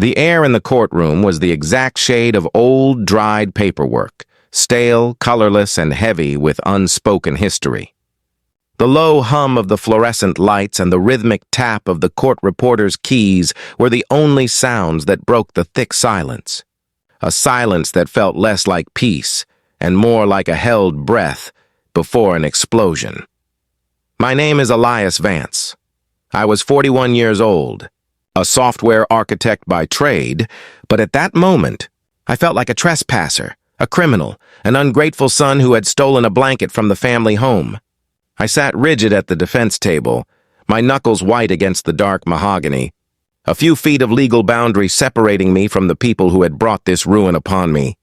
The air in the courtroom was the exact shade of old, dried paperwork, stale, colorless, and heavy with unspoken history. The low hum of the fluorescent lights and the rhythmic tap of the court reporter's keys were the only sounds that broke the thick silence. A silence that felt less like peace and more like a held breath before an explosion. My name is Elias Vance. I was 41 years old, a software architect by trade, but at that moment, I felt like a trespasser, a criminal, an ungrateful son who had stolen a blanket from the family home. I sat rigid at the defense table, my knuckles white against the dark mahogany, a few feet of legal boundary separating me from the people who had brought this ruin upon me.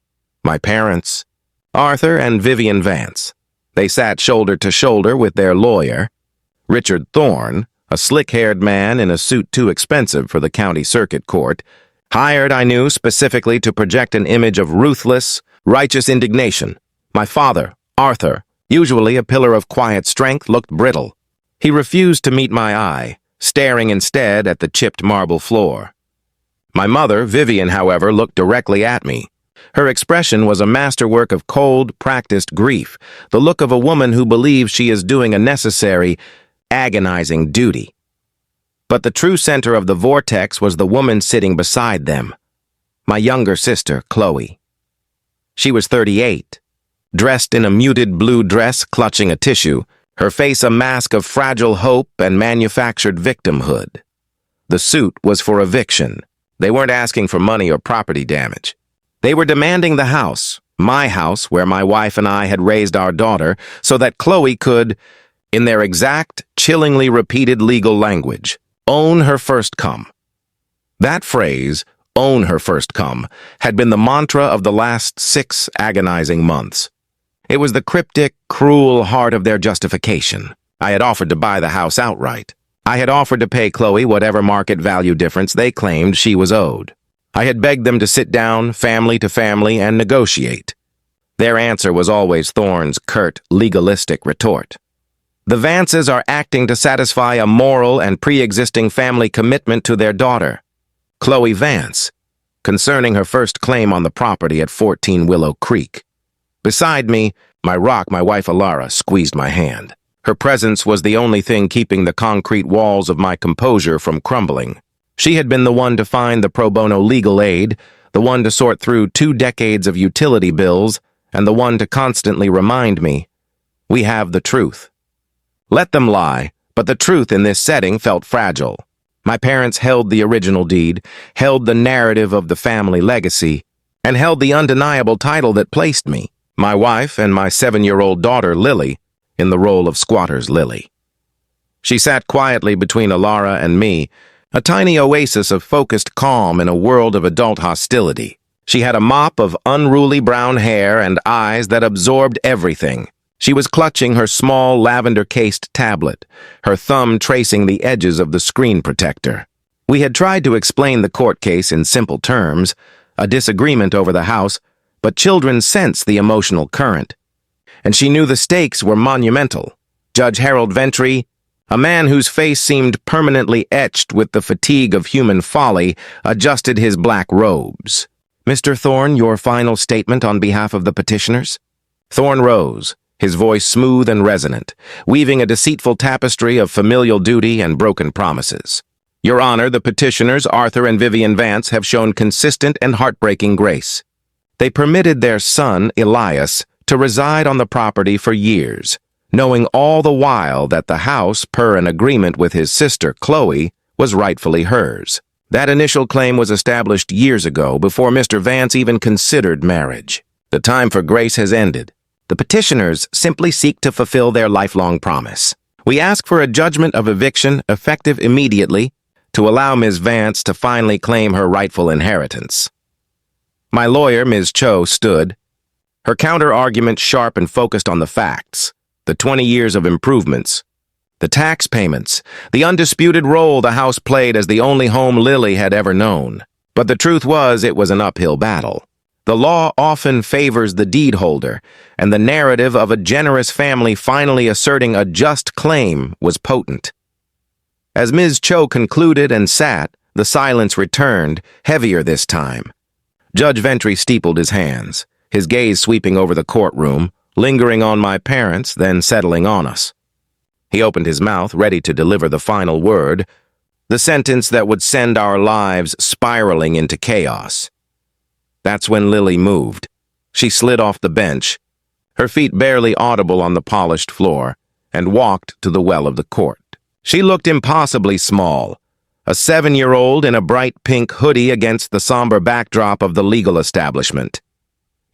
My parents, Arthur and Vivian Vance. They sat shoulder to shoulder with their lawyer, Richard Thorne, a slick-haired man in a suit too expensive for the county circuit court, hired, I knew, specifically to project an image of ruthless, righteous indignation. My father, Arthur, usually a pillar of quiet strength, looked brittle. He refused to meet my eye, staring instead at the chipped marble floor. My mother, Vivian, however, looked directly at me. Her expression was a masterwork of cold, practiced grief, the look of a woman who believes she is doing a necessary, agonizing duty. But the true center of the vortex was the woman sitting beside them, my younger sister, Chloe. She was 38, dressed in a muted blue dress clutching a tissue, her face a mask of fragile hope and manufactured victimhood. The suit was for eviction. They weren't asking for money or property damage. They were demanding the house, my house where my wife and I had raised our daughter, so that Chloe could, in their exact, chillingly repeated legal language, own her first come. That phrase, own her first come, had been the mantra of the last 6 agonizing months. It was the cryptic, cruel heart of their justification. I had offered to buy the house outright. I had offered to pay Chloe whatever market value difference they claimed she was owed. I had begged them to sit down, family to family, and negotiate. Their answer was always Thorne's curt, legalistic retort. The Vances are acting to satisfy a moral and pre-existing family commitment to their daughter, Chloe Vance, concerning her first claim on the property at 14 Willow Creek. Beside me, my wife Alara, squeezed my hand. Her presence was the only thing keeping the concrete walls of my composure from crumbling. She had been the one to find the pro bono legal aid, the one to sort through 2 decades of utility bills, and the one to constantly remind me, we have the truth. Let them lie, but the truth in this setting felt fragile. My parents held the original deed, held the narrative of the family legacy, and held the undeniable title that placed me, my wife and my 7-year-old daughter, Lily, in the role of squatter's Lily. She sat quietly between Alara and me, a tiny oasis of focused calm in a world of adult hostility. She had a mop of unruly brown hair and eyes that absorbed everything. She was clutching her small lavender-cased tablet, her thumb tracing the edges of the screen protector. We had tried to explain the court case in simple terms, a disagreement over the house, but children sense the emotional current. And she knew the stakes were monumental. Judge Harold Ventry, a man whose face seemed permanently etched with the fatigue of human folly, adjusted his black robes. "Mr. Thorne, your final statement on behalf of the petitioners?" Thorne rose, his voice smooth and resonant, weaving a deceitful tapestry of familial duty and broken promises. "Your Honor, the petitioners, Arthur and Vivian Vance, have shown consistent and heartbreaking grace. They permitted their son, Elias, to reside on the property for years, knowing all the while that the house, per an agreement with his sister, Chloe, was rightfully hers. That initial claim was established years ago, before Mr. Vance even considered marriage. The time for grace has ended. The petitioners simply seek to fulfill their lifelong promise. We ask for a judgment of eviction effective immediately to allow Ms. Vance to finally claim her rightful inheritance." My lawyer, Ms. Cho, stood, her counter-argument sharp and focused on the facts, the 20 years of improvements, the tax payments, the undisputed role the house played as the only home Lily had ever known. But the truth was, it was an uphill battle. The law often favors the deed holder, and the narrative of a generous family finally asserting a just claim was potent. As Ms. Cho concluded and sat, The silence returned, heavier this time. Judge Ventry steepled his hands, his gaze sweeping over the courtroom, lingering on my parents, then settling on us. He opened his mouth, ready to deliver the final word, the sentence that would send our lives spiraling into chaos. That's when Lily moved. She slid off the bench, her feet barely audible on the polished floor, and walked to the well of the court. She looked impossibly small, a 7-year-old in a bright pink hoodie against the somber backdrop of the legal establishment.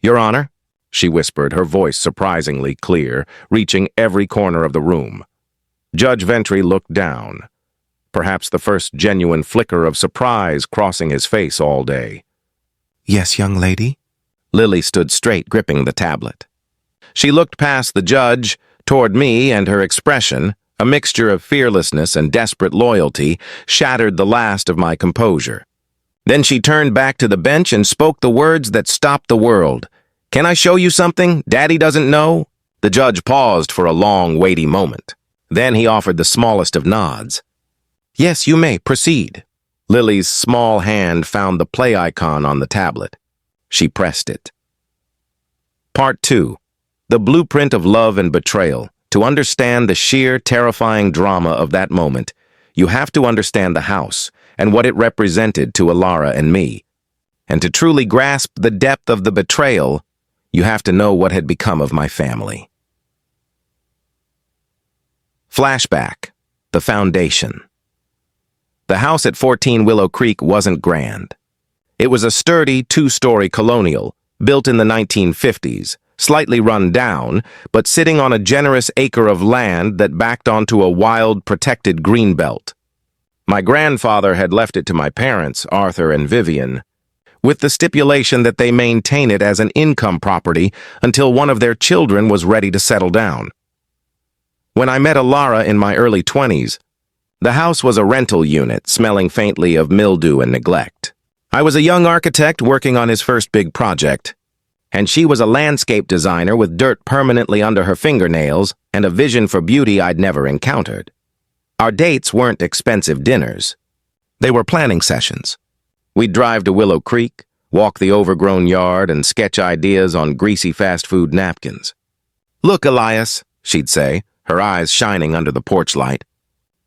"Your Honor," she whispered, her voice surprisingly clear, reaching every corner of the room. Judge Ventry looked down, perhaps the first genuine flicker of surprise crossing his face all day. "Yes, young lady?" Lily stood straight, gripping the tablet. She looked past the judge, toward me, and her expression, a mixture of fearlessness and desperate loyalty, shattered the last of my composure. Then she turned back to the bench and spoke the words that stopped the world. "Can I show you something Daddy doesn't know?" The judge paused for a long, weighty moment. Then he offered the smallest of nods. "Yes, you may. Proceed." Lily's small hand found the play icon on the tablet. She pressed it. Part 2. The blueprint of love and betrayal. To understand the sheer, terrifying drama of that moment, you have to understand the house and what it represented to Alara and me. And to truly grasp the depth of the betrayal, you have to know what had become of my family. Flashback. The foundation. The house at 14 Willow Creek wasn't grand. It was a sturdy 2-story colonial, built in the 1950s, slightly run down, but sitting on a generous acre of land that backed onto a wild, protected greenbelt. My grandfather had left it to my parents, Arthur and Vivian, with the stipulation that they maintain it as an income property until one of their children was ready to settle down. When I met Alara in my early 20s, the house was a rental unit, smelling faintly of mildew and neglect. I was a young architect working on his first big project, and she was a landscape designer with dirt permanently under her fingernails and a vision for beauty I'd never encountered. Our dates weren't expensive dinners. They were planning sessions. We'd drive to Willow Creek, walk the overgrown yard, and sketch ideas on greasy fast food napkins. "Look, Elias," she'd say, her eyes shining under the porch light.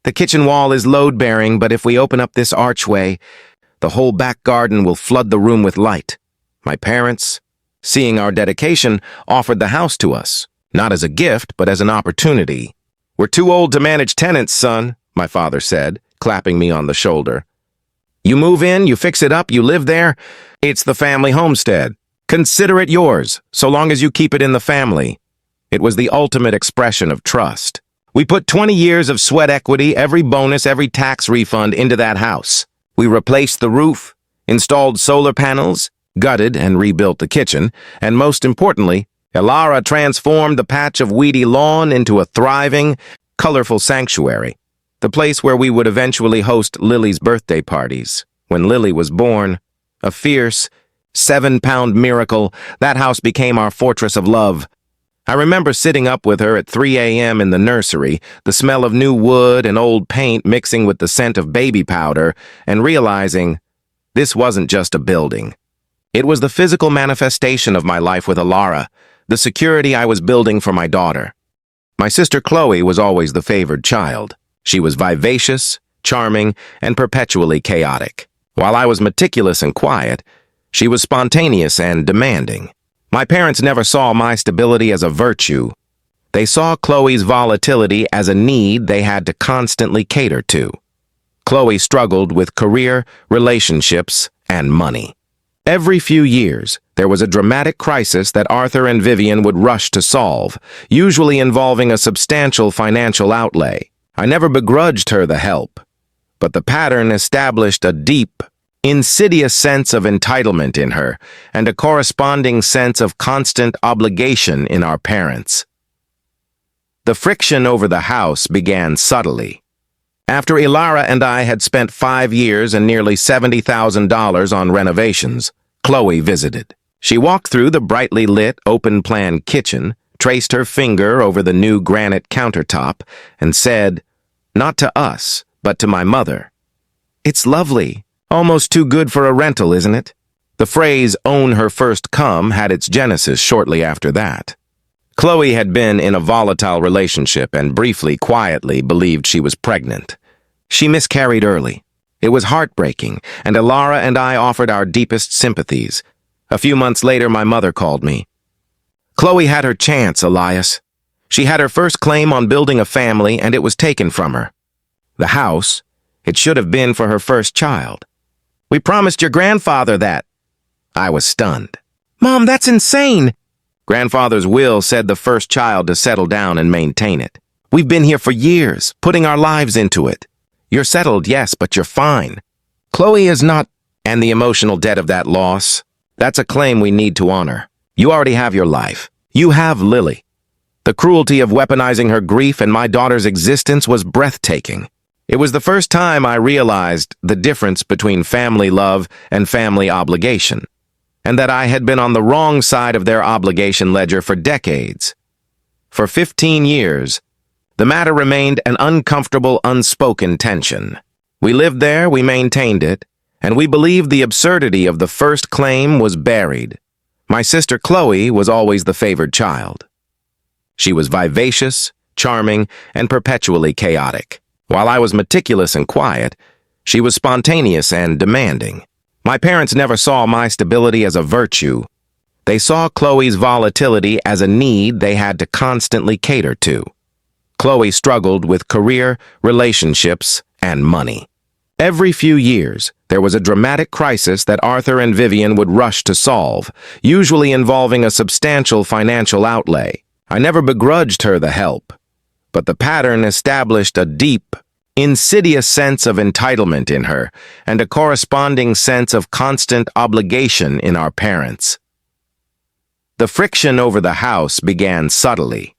"The kitchen wall is load-bearing, but if we open up this archway, the whole back garden will flood the room with light." My parents, seeing our dedication, offered the house to us, not as a gift, but as an opportunity. "We're too old to manage tenants, son," my father said, clapping me on the shoulder. "You move in, you fix it up, you live there. It's the family homestead. Consider it yours, so long as you keep it in the family." It was the ultimate expression of trust. We put 20 years of sweat equity, every bonus, every tax refund into that house. We replaced the roof, installed solar panels, gutted and rebuilt the kitchen, and most importantly, Alara transformed the patch of weedy lawn into a thriving, colorful sanctuary, the place where we would eventually host Lily's birthday parties. When Lily was born, a fierce, 7-pound miracle, that house became our fortress of love. I remember sitting up with her at 3 a.m. in the nursery, the smell of new wood and old paint mixing with the scent of baby powder, and realizing this wasn't just a building. It was the physical manifestation of my life with Alara, the security I was building for my daughter. My sister Chloe was always the favored child. She was vivacious, charming, and perpetually chaotic. While I was meticulous and quiet, she was spontaneous and demanding. My parents never saw my stability as a virtue. They saw Chloe's volatility as a need they had to constantly cater to. Chloe struggled with career, relationships, and money. Every few years, there was a dramatic crisis that Arthur and Vivian would rush to solve, usually involving a substantial financial outlay. I never begrudged her the help, but the pattern established a deep, insidious sense of entitlement in her and a corresponding sense of constant obligation in our parents. The friction over the house began subtly. After Alara and I had spent 5 years and nearly $70,000 on renovations, Chloe visited. She walked through the brightly lit, open-plan kitchen, traced her finger over the new granite countertop, and said, not to us, but to my mother, "It's lovely, Almost too good for a rental, isn't it? The phrase own her first come had its genesis shortly after that. Chloe had been in a volatile relationship and briefly, quietly believed she was pregnant. She miscarried early. It was heartbreaking, and Ilara and I offered our deepest sympathies. A few months later, my mother called me. Chloe had her chance, Elias. She had her first claim on building a family, and it was taken from her. The house, it should have been for her first child. We promised your grandfather that. I was stunned. Mom, that's insane. Grandfather's will said the first child to settle down and maintain it. We've been here for years, putting our lives into it. You're settled, yes, but you're fine. Chloe is not, and the emotional debt of that loss, that's a claim we need to honor. You already have your life. You have Lily. The cruelty of weaponizing her grief and my daughter's existence was breathtaking. It was the first time I realized the difference between family love and family obligation, and that I had been on the wrong side of their obligation ledger for decades. For 15 years, the matter remained an uncomfortable, unspoken tension. We lived there, we maintained it, and we believed the absurdity of the first claim was buried. My sister Chloe was always the favored child. She was vivacious, charming, and perpetually chaotic. While I was meticulous and quiet, she was spontaneous and demanding. My parents never saw my stability as a virtue. They saw Chloe's volatility as a need they had to constantly cater to. Chloe struggled with career, relationships, and money. Every few years, there was a dramatic crisis that Arthur and Vivian would rush to solve, usually involving a substantial financial outlay. I never begrudged her the help, but the pattern established a deep, insidious sense of entitlement in her and a corresponding sense of constant obligation in our parents. The friction over the house began subtly.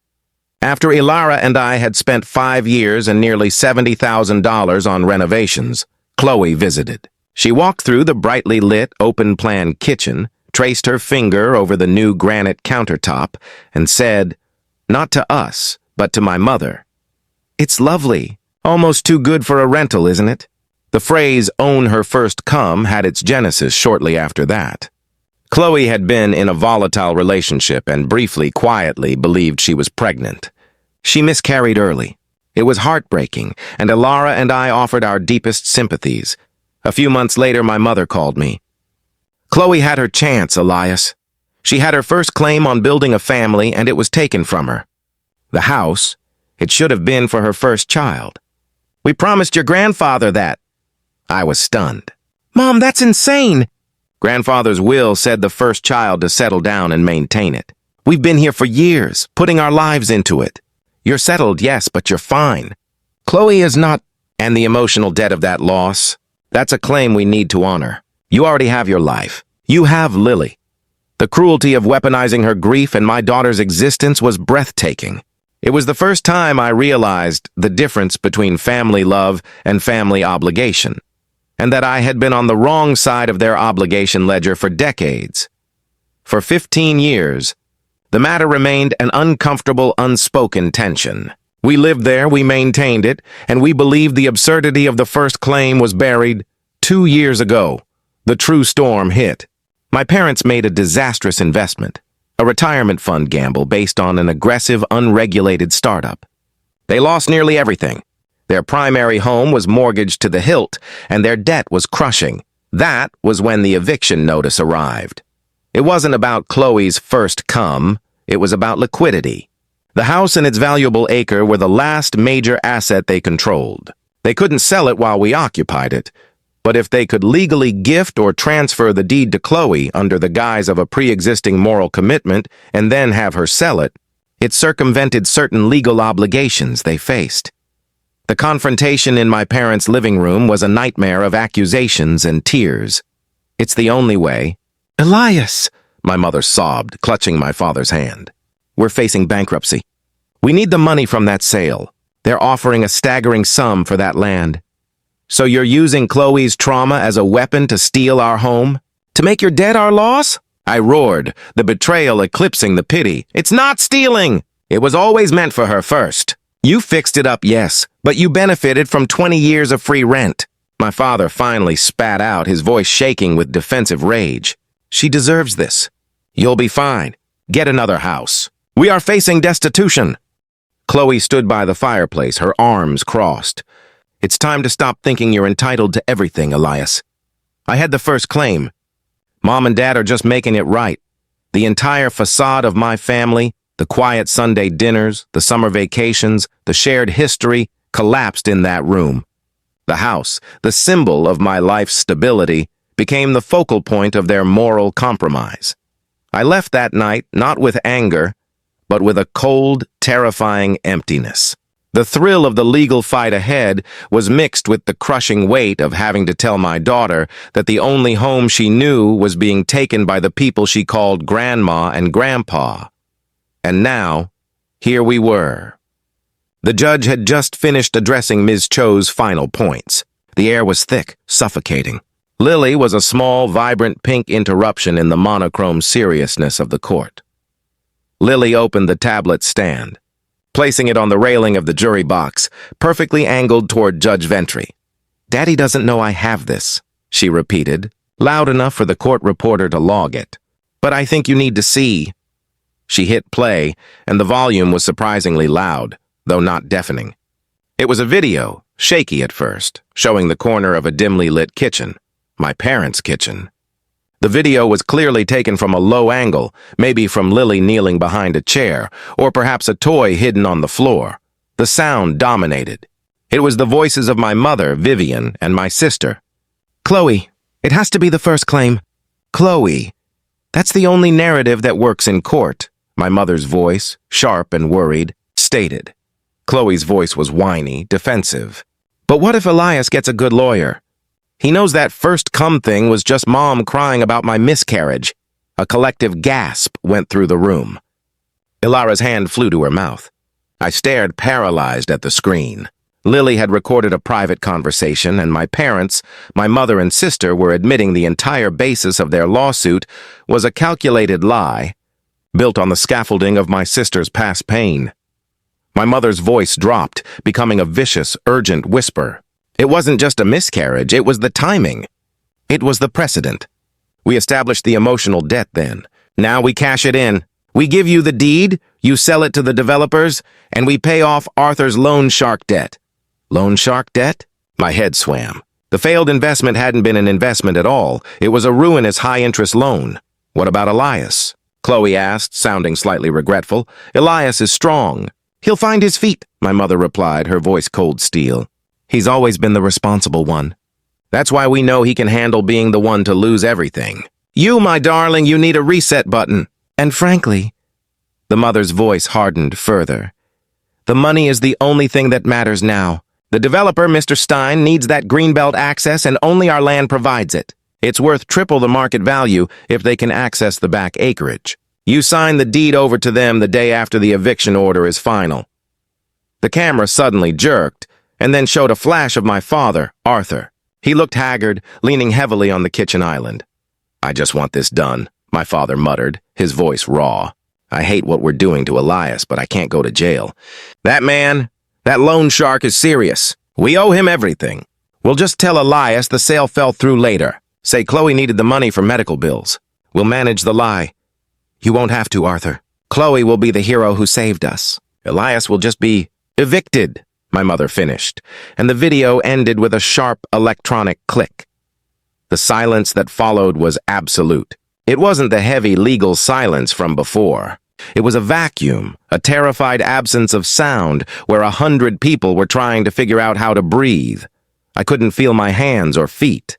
After Ilara and I had spent 5 years and nearly $70,000 on renovations, Chloe visited. She walked through the brightly lit, open-plan kitchen, traced her finger over the new granite countertop, and said, not to us, but to my mother, "It's lovely. Almost too good for a rental, isn't it?" The phrase own her first come had its genesis shortly after that. Chloe had been in a volatile relationship and briefly, quietly believed she was pregnant. She miscarried early. It was heartbreaking, and Ilara and I offered our deepest sympathies. A few months later, my mother called me. Chloe had her chance, Elias. She had her first claim on building a family, and it was taken from her. The house, it should have been for her first child. We promised your grandfather that. I was stunned. Mom, that's insane. Grandfather's will said the first child to settle down and maintain it. We've been here for years, putting our lives into it. You're settled, yes, but you're fine. Chloe is not, and the emotional debt of that loss, that's a claim we need to honor. You already have your life. You have Lily. The cruelty of weaponizing her grief and my daughter's existence was breathtaking. It was the first time I realized the difference between family love and family obligation, and that I had been on the wrong side of their obligation ledger for decades. For 15 years, the matter remained an uncomfortable, unspoken tension. We lived there, we maintained it, and we believed the absurdity of the first claim was buried. 2 years ago, the true storm hit. My parents made a disastrous investment, a retirement fund gamble based on an aggressive, unregulated startup. They lost nearly everything. Their primary home was mortgaged to the hilt, and their debt was crushing. That was when the eviction notice arrived. It wasn't about Chloe's first come, it was about liquidity. The house and its valuable acre were the last major asset they controlled. They couldn't sell it while we occupied it, but if they could legally gift or transfer the deed to Chloe under the guise of a pre-existing moral commitment and then have her sell it, it circumvented certain legal obligations they faced. The confrontation in my parents' living room was a nightmare of accusations and tears. It's the only way. Elias, my mother sobbed, clutching my father's hand. We're facing bankruptcy. We need the money from that sale. They're offering a staggering sum for that land. So you're using Chloe's trauma as a weapon to steal our home? To make your debt our loss? I roared, the betrayal eclipsing the pity. It's not stealing! It was always meant for her first. You fixed it up, yes, but you benefited from 20 years of free rent. My father finally spat out, his voice shaking with defensive rage. She deserves this. You'll be fine. Get another house. We are facing destitution. Chloe stood by the fireplace, her arms crossed. It's time to stop thinking you're entitled to everything, Elias. I had the first claim. Mom and Dad are just making it right. The entire facade of my family, the quiet Sunday dinners, the summer vacations, the shared history, collapsed in that room. The house, the symbol of my life's stability, became the focal point of their moral compromise. I left that night not with anger, but with a cold, terrifying emptiness. The thrill of the legal fight ahead was mixed with the crushing weight of having to tell my daughter that the only home she knew was being taken by the people she called Grandma and Grandpa. And now, here we were. The judge had just finished addressing Ms. Cho's final points. The air was thick, suffocating. Lily was a small, vibrant pink interruption in the monochrome seriousness of the court. Lily opened the tablet stand, placing it on the railing of the jury box, perfectly angled toward Judge Ventry. "Daddy doesn't know I have this," she repeated, loud enough for the court reporter to log it. "But I think you need to see." She hit play, and the volume was surprisingly loud, though not deafening. It was a video, shaky at first, showing the corner of a dimly lit kitchen, my parents' kitchen. The video was clearly taken from a low angle, maybe from Lily kneeling behind a chair, or perhaps a toy hidden on the floor. The sound dominated. It was the voices of my mother, Vivian, and my sister. "Chloe, it has to be the first claim." "Chloe, that's the only narrative that works in court," my mother's voice, sharp and worried, stated. Chloe's voice was whiny, defensive. "But what if Elias gets a good lawyer? He knows that first come thing was just Mom crying about my miscarriage." A collective gasp went through the room. Ilara's hand flew to her mouth. I stared paralyzed at the screen. Lily had recorded a private conversation, and my parents, my mother and sister, were admitting the entire basis of their lawsuit was a calculated lie, built on the scaffolding of my sister's past pain. My mother's voice dropped, becoming a vicious, urgent whisper. It wasn't just a miscarriage, it was the timing. It was the precedent. We established the emotional debt then. Now we cash it in. We give you the deed, you sell it to the developers, and we pay off Arthur's loan shark debt. Loan shark debt? My head swam. The failed investment hadn't been an investment at all. It was a ruinous high-interest loan. What about Elias? Chloe asked, sounding slightly regretful. Elias is strong. He'll find his feet, my mother replied, her voice cold steel. He's always been the responsible one. That's why we know he can handle being the one to lose everything. You, my darling, you need a reset button. And frankly, the mother's voice hardened further. The money is the only thing that matters now. The developer, Mr. Stein, needs that greenbelt access and only our land provides it. It's worth triple the market value if they can access the back acreage. You sign the deed over to them the day after the eviction order is final. The camera suddenly jerked and then showed a flash of my father, Arthur. He looked haggard, leaning heavily on the kitchen island. I just want this done, my father muttered, his voice raw. I hate what we're doing to Elias, but I can't go to jail. That man, that loan shark is serious. We owe him everything. We'll just tell Elias the sale fell through later. Say Chloe needed the money for medical bills. We'll manage the lie. You won't have to, Arthur. Chloe will be the hero who saved us. Elias will just be evicted, my mother finished, and the video ended with a sharp electronic click. The silence that followed was absolute. It wasn't the heavy legal silence from before. It was a vacuum, a terrified absence of sound where 100 people were trying to figure out how to breathe. I couldn't feel my hands or feet.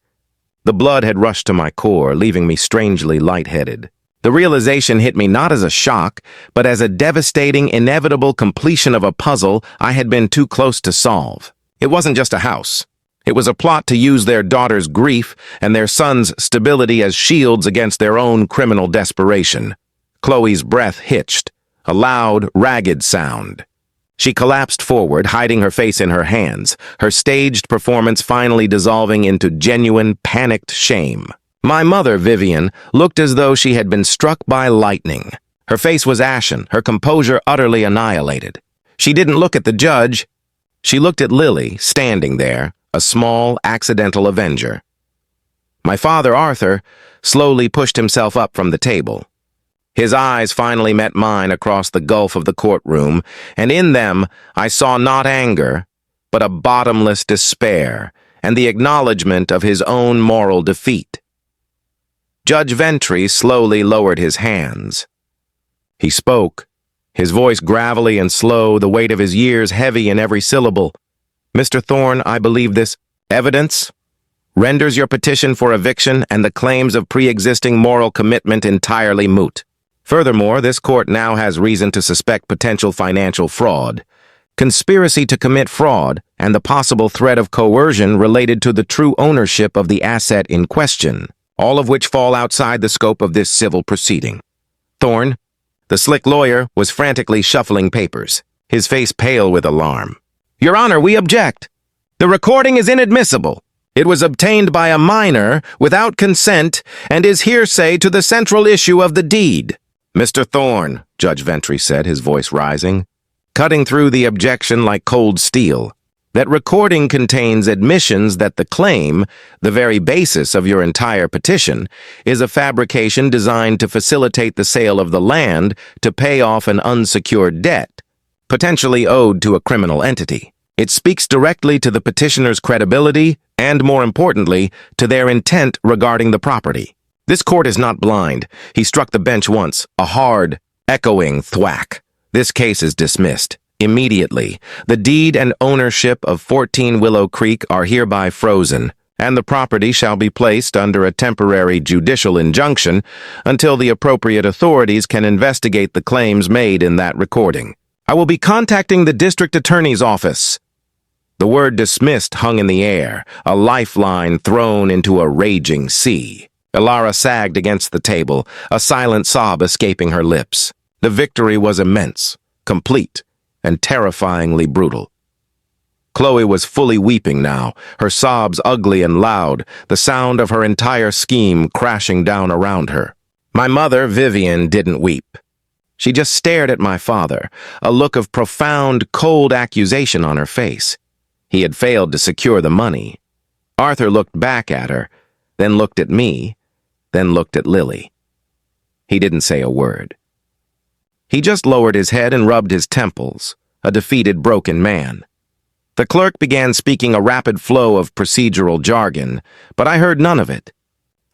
The blood had rushed to my core, leaving me strangely lightheaded. The realization hit me not as a shock, but as a devastating, inevitable completion of a puzzle I had been too close to solve. It wasn't just a house. It was a plot to use their daughter's grief and their son's stability as shields against their own criminal desperation. Chloe's breath hitched, a loud, ragged sound. She collapsed forward, hiding her face in her hands, her staged performance finally dissolving into genuine, panicked shame. My mother, Vivian, looked as though she had been struck by lightning. Her face was ashen, her composure utterly annihilated. She didn't look at the judge. She looked at Lily, standing there, a small, accidental avenger. My father, Arthur, slowly pushed himself up from the table. His eyes finally met mine across the gulf of the courtroom, and in them I saw not anger, but a bottomless despair and the acknowledgement of his own moral defeat. Judge Ventry slowly lowered his hands. He spoke, his voice gravelly and slow, the weight of his years heavy in every syllable. "Mr. Thorne, I believe this evidence renders your petition for eviction and the claims of pre-existing moral commitment entirely moot. Furthermore, this court now has reason to suspect potential financial fraud, conspiracy to commit fraud, and the possible threat of coercion related to the true ownership of the asset in question, all of which fall outside the scope of this civil proceeding." Thorne, the slick lawyer, was frantically shuffling papers, his face pale with alarm. "Your Honor, we object. The recording is inadmissible. It was obtained by a minor without consent and is hearsay to the central issue of the deed." "Mr. Thorne," Judge Ventry said, his voice rising, cutting through the objection like cold steel, "that recording contains admissions that the claim, the very basis of your entire petition, is a fabrication designed to facilitate the sale of the land to pay off an unsecured debt, potentially owed to a criminal entity. It speaks directly to the petitioner's credibility and, more importantly, to their intent regarding the property." This court is not blind. He struck the bench once, a hard, echoing thwack. "This case is dismissed. Immediately. The deed and ownership of 14 Willow Creek are hereby frozen, and the property shall be placed under a temporary judicial injunction until the appropriate authorities can investigate the claims made in that recording. I will be contacting the district attorney's office." The word dismissed hung in the air, a lifeline thrown into a raging sea. Elara sagged against the table, a silent sob escaping her lips. The victory was immense, complete, and terrifyingly brutal. Chloe was fully weeping now, her sobs ugly and loud, the sound of her entire scheme crashing down around her. My mother, Vivian, didn't weep. She just stared at my father, a look of profound, cold accusation on her face. He had failed to secure the money. Arthur looked back at her, then looked at me, then looked at Lily. He didn't say a word. He just lowered his head and rubbed his temples, a defeated, broken man. The clerk began speaking a rapid flow of procedural jargon, but I heard none of it.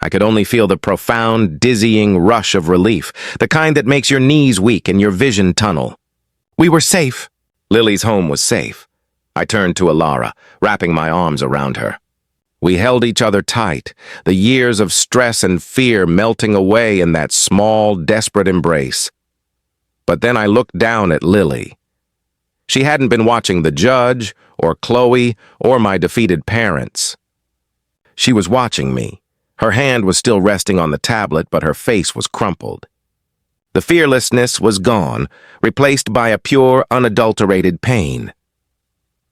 I could only feel the profound, dizzying rush of relief, the kind that makes your knees weak and your vision tunnel. We were safe. Lily's home was safe. I turned to Elara, wrapping my arms around her. We held each other tight, the years of stress and fear melting away in that small, desperate embrace. But then I looked down at Lily. She hadn't been watching the judge, or Chloe, or my defeated parents. She was watching me. Her hand was still resting on the tablet, but her face was crumpled. The fearlessness was gone, replaced by a pure, unadulterated pain.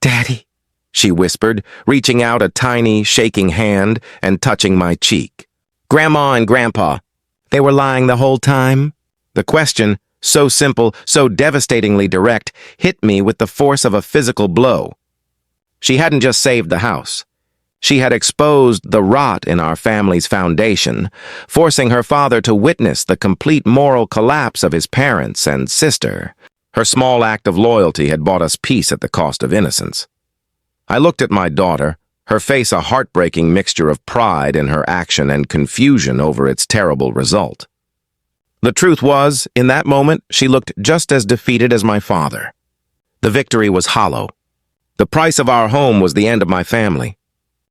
"Daddy," she whispered, reaching out a tiny, shaking hand and touching my cheek. "Grandma and Grandpa, they were lying the whole time?" The question, so simple, so devastatingly direct, hit me with the force of a physical blow. She hadn't just saved the house. She had exposed the rot in our family's foundation, forcing her father to witness the complete moral collapse of his parents and sister. Her small act of loyalty had bought us peace at the cost of innocence. I looked at my daughter, her face a heartbreaking mixture of pride in her action and confusion over its terrible result. The truth was, in that moment, she looked just as defeated as my father. The victory was hollow. The price of our home was the end of my family.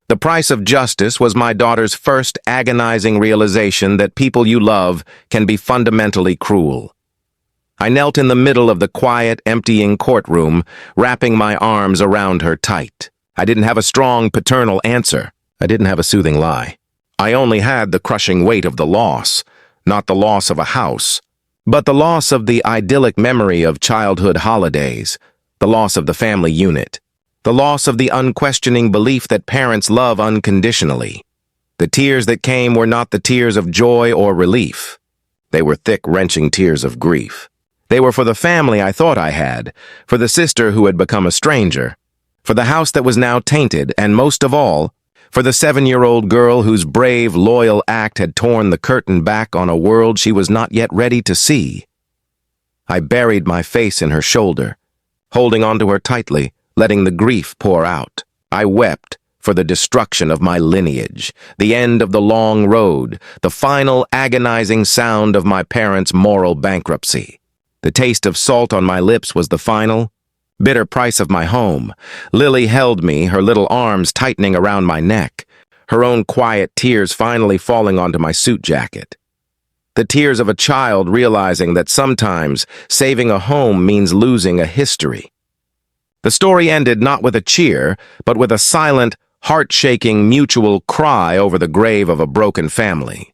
The price of justice was my daughter's first agonizing realization that people you love can be fundamentally cruel. I knelt in the middle of the quiet, emptying courtroom, wrapping my arms around her tight. I didn't have a strong paternal answer. I didn't have a soothing lie. I only had the crushing weight of the loss, not the loss of a house, but the loss of the idyllic memory of childhood holidays, the loss of the family unit, the loss of the unquestioning belief that parents love unconditionally. The tears that came were not the tears of joy or relief. They were thick, wrenching tears of grief. They were for the family I thought I had, for the sister who had become a stranger, For the house that was now tainted, and most of all, for the 7-year-old girl whose brave, loyal act had torn the curtain back on a world she was not yet ready to see. I buried my face in her shoulder, holding onto her tightly, letting the grief pour out. I wept for the destruction of my lineage, the end of the long road, the final agonizing sound of my parents' moral bankruptcy. The taste of salt on my lips was the final, bitter price of my home. Lily held me, her little arms tightening around my neck, her own quiet tears finally falling onto my suit jacket. The tears of a child realizing that sometimes saving a home means losing a history. The story ended not with a cheer, but with a silent, heart-shaking mutual cry over the grave of a broken family.